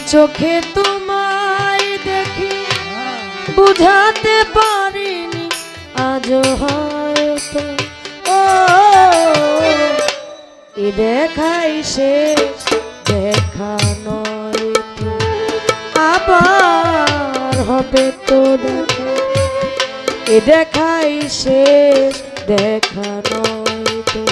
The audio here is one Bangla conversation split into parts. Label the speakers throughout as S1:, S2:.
S1: চোখে তোমায় দেখি বুঝাতে পারিনি আজও হয়তো ও এ দেখাই শেষ দেখা নয় তো আবার হবে তো দেখা এ দেখাই শেষ দেখা নয় তো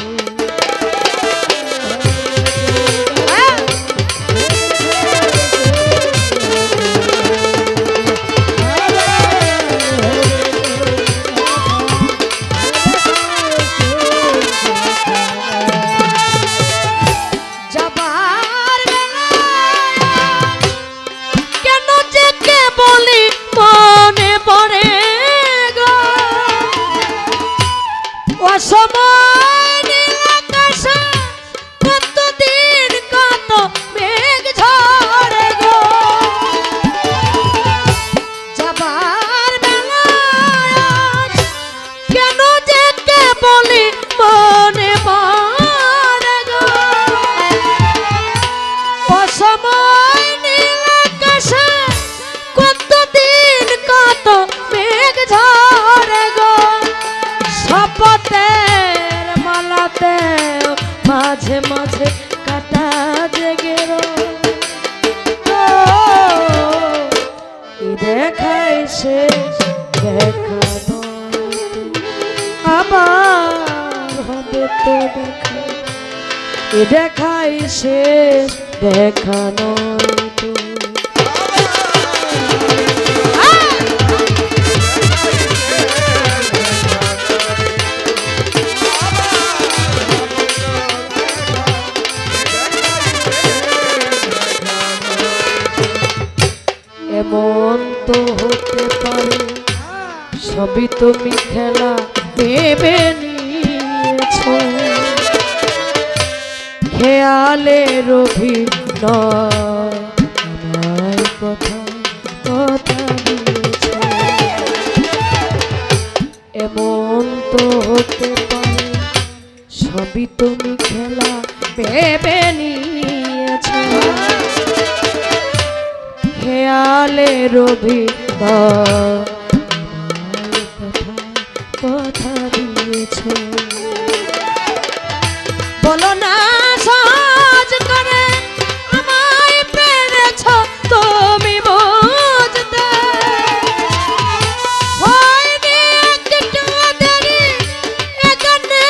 S1: সময় নীল আকাশে কতদিন কত মেঘ ঝরে গো যাবার বেলায় কেন যে কে বলি মনে পড়ে গো অসময় নীল আকাশে কতদিন কত মেঘ ঝরে গো শপথের মালাতে মাঝে মাঝে কাটা জেগে দেখাই শেষ দেখা আবার হবে তো দেখা দেখাই শেষ দেখা নয় তো এমন তো হতে পারে সবই তুমি খেলা ভেবে নিয়েছ খেয়ালের অভিনয় আমার কথা কথা দিয়েছ এমন তো হতে পারে সবই তুমি খেলা ভেবে নিয়েছ খেয়ালের অভিনয় কথা দিয়েছ বলো না সহজ করে আমায় পেরেছ তুমি বুঝতে হয়নি একটু দেরি এখানে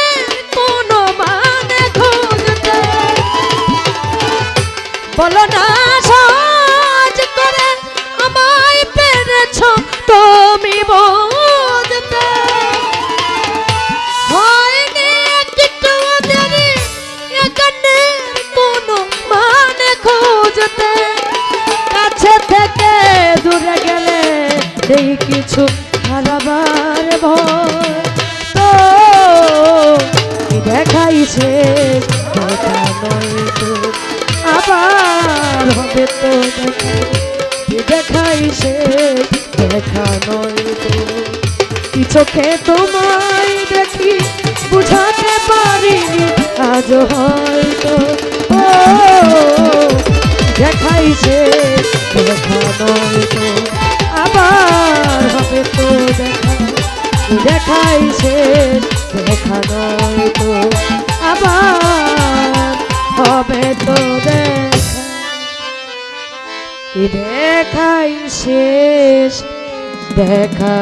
S1: কোনো মানে খুঁজতে বলো না তুমি বুঝতে হয়নি একটু দেরি এখানে কোনো মানে খুঁজতে কাছে থেকে দূরে গেলে এই কিছু হারাবার ভয় তো দেখাইছে দেখা নয় তো আবার হবে তো দেখাইছে দেখা নয় তো কি চোখে তোমায় দেখি বুঝাতে পারিনি আজ হয়তো ও দেখাইছে দেখা নয় তো আবার হবে তো দেখা দেখাইছে দেখা নয় তো আবার হবে তো দেখাই শেষ দেখা